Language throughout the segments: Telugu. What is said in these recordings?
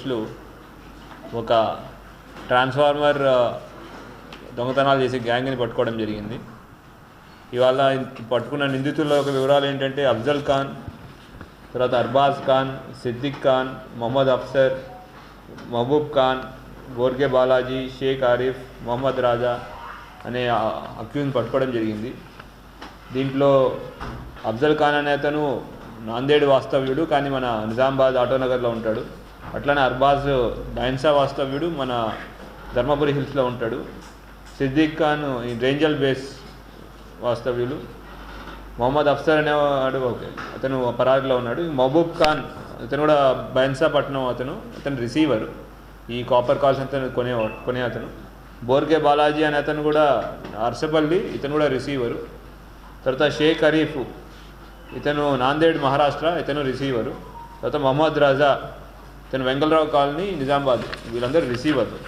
పోలీసులు ఒక ట్రాన్స్ఫార్మర్ దొంగతనాలు చేసే గ్యాంగ్ని పట్టుకోవడం జరిగింది. ఇవాళ పట్టుకున్న నిందితుల్లో ఒక వివరాలు ఏంటంటే అఫ్జల్ ఖాన్, తర్వాత అర్బాజ్ ఖాన్, సిద్దిక్ ఖాన్, మొహమ్మద్ అఫ్సర్, మహబూబ్ ఖాన్, బోర్గే బాలాజీ, షేక్ ఆరిఫ్, మొహమ్మద్ రాజా అనే అక్యూజ్ని పట్టుకోవడం జరిగింది. దీంట్లో అఫ్జల్ ఖాన్ అనే అతను నాందేడ్ వాస్తవ్యుడు, కానీ మన నిజామాబాద్ ఆటోనగర్లో ఉంటాడు. అట్లనే అర్బాజ్ బైన్సా వాస్తవ్యుడు, మన ధర్మపురి హిల్స్లో ఉంటాడు. సిద్దిక్ ఖాన్ ఈ రేంజల్ బేస్ వాస్తవ్యులు. మొహమ్మద్ అఫ్సర్ అనేవాడు అతను పరారీలో ఉన్నాడు. మహబూబ్ ఖాన్ అతను కూడా బైన్సా పట్నం అతను రిసీవర్, ఈ కాపర్ కాల్స్ అతను కొనే అతను. బోర్గే బాలాజీ అనే అతను కూడా అర్సపల్లి, ఇతను కూడా రిసీవరు. తర్వాత షేక్ అరీఫ్ ఇతను నాందేడ్ మహారాష్ట్ర, ఇతను రిసీవరు. తర్వాత మొహమ్మద్ రాజా ఇతను వెంగళరావు కాలనీ నిజామాబాద్, వీళ్ళందరూ రిసీవర్లు.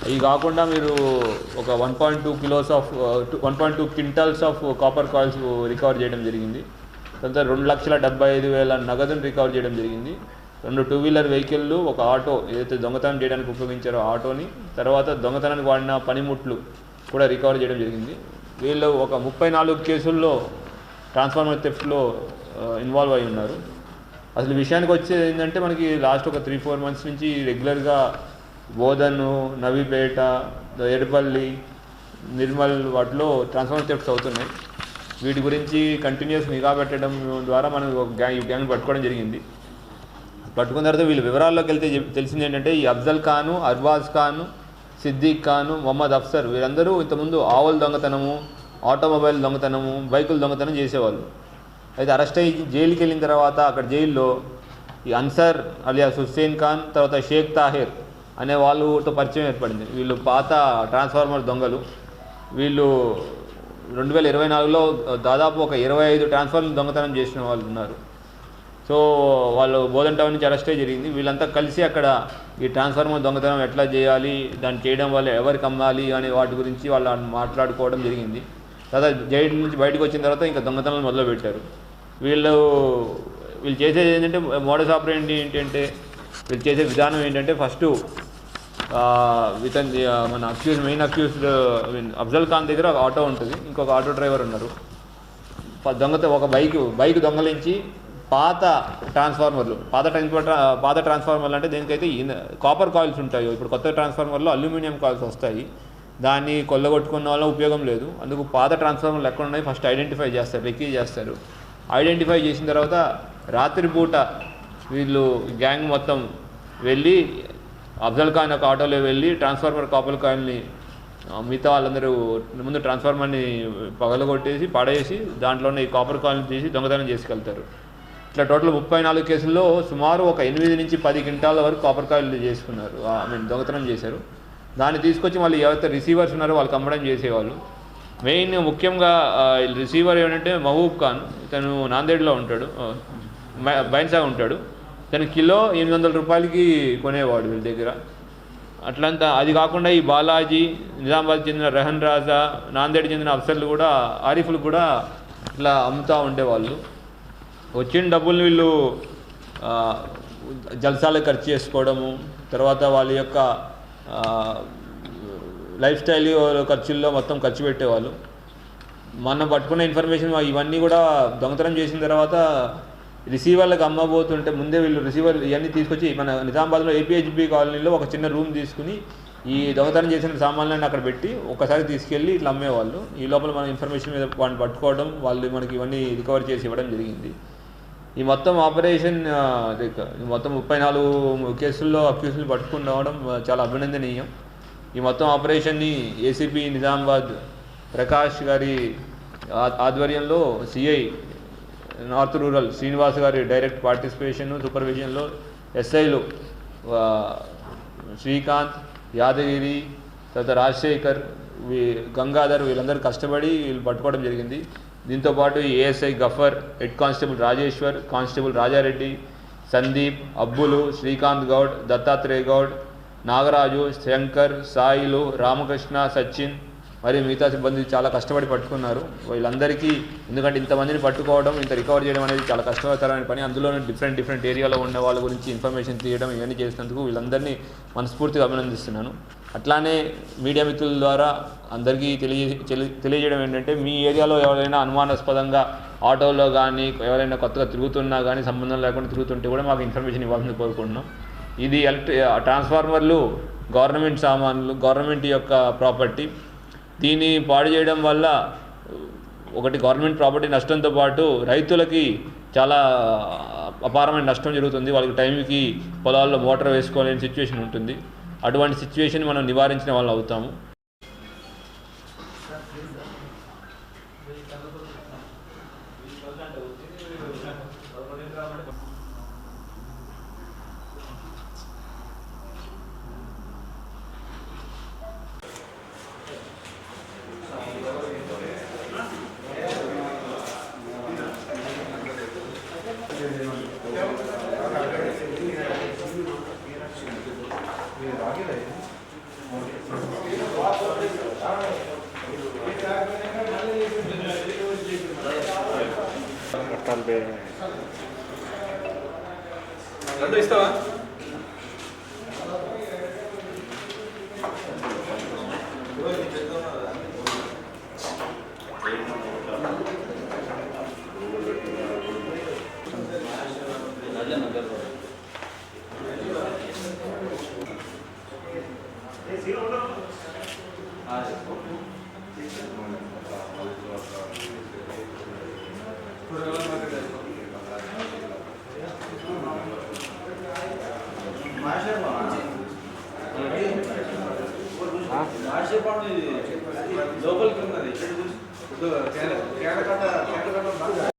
ఇవి కాకుండా మీరు ఒక 1.2 quintals of copper coils recover చేయడం జరిగింది. తర్వాత 2,75,000 నగదును రికవర్ చేయడం జరిగింది. 2 2-వీలర్ వెహికల్లు, ఒక ఆటో ఏదైతే దొంగతనం చేయడానికి ఉపయోగించారో ఆటోని, తర్వాత దొంగతనానికి వాడిన పనిముట్లు కూడా రికవర్ చేయడం జరిగింది. వీళ్ళు ఒక 34 కేసుల్లో ట్రాన్స్ఫార్మర్ థెఫ్ట్లో ఇన్వాల్వ్ అయి ఉన్నారు. అసలు విషయానికి వచ్చేది ఏంటంటే మనకి లాస్ట్ ఒక 3-4 మంత్స్ నుంచి రెగ్యులర్గా బోధను, నవీపేట, ఎడపల్లి, నిర్మల్ వాటిలో ట్రాన్స్ఫార్మర్ థెఫ్ట్స్ అవుతున్నాయి. వీటి గురించి కంటిన్యూస్ నిఘా పెట్టడం ద్వారా మనం ఈ గ్యాంగ్ పట్టుకోవడం జరిగింది. పట్టుకున్న తర్వాత వీళ్ళు వివరాల్లోకి వెళ్తే తెలిసింది ఏంటంటే ఈ అఫ్జల్ ఖాను, అర్బాజ్ ఖాను, సిద్దిక్ ఖాను, మొహమ్మద్ అఫ్సర్ వీరందరూ ఇంతకుముందు ఆవుల దొంగతనము, ఆటోమొబైల్ దొంగతనము, బైకుల దొంగతనం చేసేవాళ్ళు. అయితే అరెస్ట్ అయ్యి జైలుకి వెళ్ళిన తర్వాత అక్కడ జైల్లో ఈ అన్సర్ అలియాస్ హుస్సేన్ ఖాన్, తర్వాత షేక్ తాహిర్ అనే వాళ్ళతో పరిచయం ఏర్పడింది. వీళ్ళు పాత ట్రాన్స్ఫార్మర్ దొంగలు. వీళ్ళు 2024లో దాదాపు ఒక 25 ట్రాన్స్ఫార్మర్ దొంగతనం చేసిన వాళ్ళు ఉన్నారు. సో వాళ్ళు బోధన్ టౌన్ నుంచి అరెస్ట్ అయ్యి జరిగింది. వీళ్ళంతా కలిసి అక్కడ ఈ ట్రాన్స్ఫార్మర్ దొంగతనం ఎట్లా చేయాలి, దాన్ని చేయడం వల్ల ఎవరికి అమ్మాలి అనే వాటి గురించి వాళ్ళు మాట్లాడుకోవడం జరిగింది. తర్వాత జైలు నుంచి బయటకు వచ్చిన తర్వాత ఇంకా దొంగతనాలు మొదలుపెట్టారు. వీళ్ళు చేసేది ఏంటంటే మోడస్ ఆపరేండి ఏంటంటే వీళ్ళు చేసే విధానం ఏంటంటే ఫస్ట్ మన మెయిన్ అక్యూజ్డ్ అఫ్జల్ ఖాన్ దగ్గర ఒక ఆటో ఉంటుంది, ఇంకొక ఆటో డ్రైవర్ ఉన్నారు. ఒక బైక్ దొంగలించి పాత ట్రాన్స్ఫార్మర్లు అంటే దేనికైతే కాపర్ కాయిల్స్ ఉంటాయి. ఇప్పుడు కొత్త ట్రాన్స్ఫార్మర్లో అల్యూమినియం కాయిల్స్ వస్తాయి, దాన్ని కొల్లగొట్టుకున్న వల్ల ఉపయోగం లేదు. అందుకు పాత ట్రాన్స్ఫార్మర్లు ఎక్కడ ఉన్నాయి ఫస్ట్ ఐడెంటిఫై చేస్తారు, రెక్కీ చేస్తారు. ఐడెంటిఫై చేసిన తర్వాత రాత్రిపూట వీళ్ళు గ్యాంగ్ మొత్తం వెళ్ళి అఫ్జల్ ఖాన్ ఒక ఆటోలో వెళ్ళి ట్రాన్స్ఫార్మర్ కాపర్ కాయిల్ని మిగతా వాళ్ళందరూ ముందు ట్రాన్స్ఫార్మర్ని పగలగొట్టేసి పడేసి దాంట్లోనే ఈ కాపర్ కాయిల్ని తీసి దొంగతనం చేసుకెళ్తారు. ఇట్లా టోటల్ 34 కేసుల్లో సుమారు ఒక 8 నుంచి 10 క్వింటాల వరకు కాపర్ కాయిల్ చేసుకున్నారు, దొంగతనం చేశారు. దాన్ని తీసుకొచ్చి మళ్ళీ ఎవరైతే రిసీవర్స్ ఉన్నారో వాళ్ళకి అమ్మడం చేసేవాళ్ళు. ముఖ్యంగా రిసీవర్ ఏంటంటే మహబూబ్ ఖాన్, ఇతను నాందేడ్లో ఉంటాడు, బైన్సా ఉంటాడు. తను కిలో 800 రూపాయలకి కొనేవాడు వీళ్ళ దగ్గర. అట్లంతా అది కాకుండా ఈ బాలాజీ, నిజామాబాద్ చెందిన రెహన్ రాజా, నాందేడ్ చెందిన అఫ్సర్లు కూడా, ఆరిఫ్లు కూడా ఇట్లా అమ్ముతూ ఉండేవాళ్ళు. వచ్చిన డబ్బుల్ని వీళ్ళు జల్సాలకు ఖర్చు చేసుకోవడము, తర్వాత వాళ్ళ యొక్క లైఫ్ స్టైల్ ఖర్చుల్లో మొత్తం ఖర్చు పెట్టేవాళ్ళు. మనం పట్టుకున్న ఇన్ఫర్మేషన్ ఇవన్నీ కూడా దొంగతనం చేసిన తర్వాత రిసీవర్లకు అమ్మబోతుంటే ముందే వీళ్ళు రిసీవర్ ఇవన్నీ తీసుకొచ్చి మన నిజామాబాద్లో ఏపీహెచ్బి కాలనీలో ఒక చిన్న రూమ్ తీసుకుని ఈ దొంగతనం చేసిన సామాన్లన్నీ అక్కడ పెట్టి ఒక్కసారి తీసుకెళ్ళి ఇట్లా అమ్మేవాళ్ళు. ఈ లోపల మన ఇన్ఫర్మేషన్ మీద వాళ్ళని పట్టుకోవడం, వాళ్ళు మనకి ఇవన్నీ రికవర్ చేసి ఇవ్వడం జరిగింది. ఈ మొత్తం ఆపరేషన్ మొత్తం 34 కేసుల్లో అక్యూజ్ని పట్టుకుని రావడం చాలా అభినందనీయం. ఈ మొత్తం ఆపరేషన్ని ఏసీపీ నిజామాబాద్ ప్రకాష్ గారి ఆధ్వర్యంలో సిఐ నార్త్ రూరల్ శ్రీనివాస్ గారి డైరెక్ట్ పార్టిసిపేషన్ సూపర్విజన్లో ఎస్ఐలు శ్రీకాంత్, యాదగిరి, తర్వాత రాజశేఖర్, గంగాధర్ వీళ్ళందరూ కష్టపడి వీళ్ళు పట్టుకోవడం జరిగింది. దీంతోపాటు ASI Gafar, head constable Rajeshwar, constable Rajareddy, Sandeep, Abbulu, Srikanth Goud, Dattatreya Goud, Nagaraju, Shankar, Sailu, Ramakrishna, Sachin, మరియు మిగతా సిబ్బంది చాలా కష్టపడి పట్టుకున్నారు. వీళ్ళందరికీ ఎందుకంటే ఇంతమందిని పట్టుకోవడం, ఇంత రికవర్ చేయడం అనేది చాలా కష్టతరమైన పని. అందులోనూ డిఫరెంట్ ఏరియాలో ఉన్న వాళ్ళ గురించి ఇన్ఫర్మేషన్ తీయడం ఇవన్నీ చేసినందుకు వీళ్ళందరినీ మనస్ఫూర్తిగా అభినందిస్తున్నాను. అట్లానే మీడియా మిత్రుల ద్వారా అందరికీ తెలియజేయడం ఏంటంటే, మీ ఏరియాలో ఎవరైనా అనుమానాస్పదంగా ఆటోలో కానీ ఎవరైనా కొత్తగా తిరుగుతున్నా కానీ సంబంధం లేకుండా తిరుగుతుంటే కూడా మాకు ఇన్ఫర్మేషన్ ఇవ్వాలని కోరుకుంటున్నాం. ఇది ట్రాన్స్ఫార్మర్లు గవర్నమెంట్ సామాన్లు, గవర్నమెంట్ యొక్క ప్రాపర్టీ. దీన్ని పాడు చేయడం వల్ల ఒకటి గవర్నమెంట్ ప్రాపర్టీ నష్టంతో పాటు రైతులకి చాలా అపారమైన నష్టం జరుగుతుంది. వాళ్ళకి టైంకి పొలాల్లో మోటార్ వేసుకోలేని సిచ్యువేషన్ ఉంటుంది. అటువంటి సిచ్యువేషన్ మనం నివారించిన వాళ్ళు అవుతాము. రెండు ఇస్తావా? లోపలికి ఉన్నది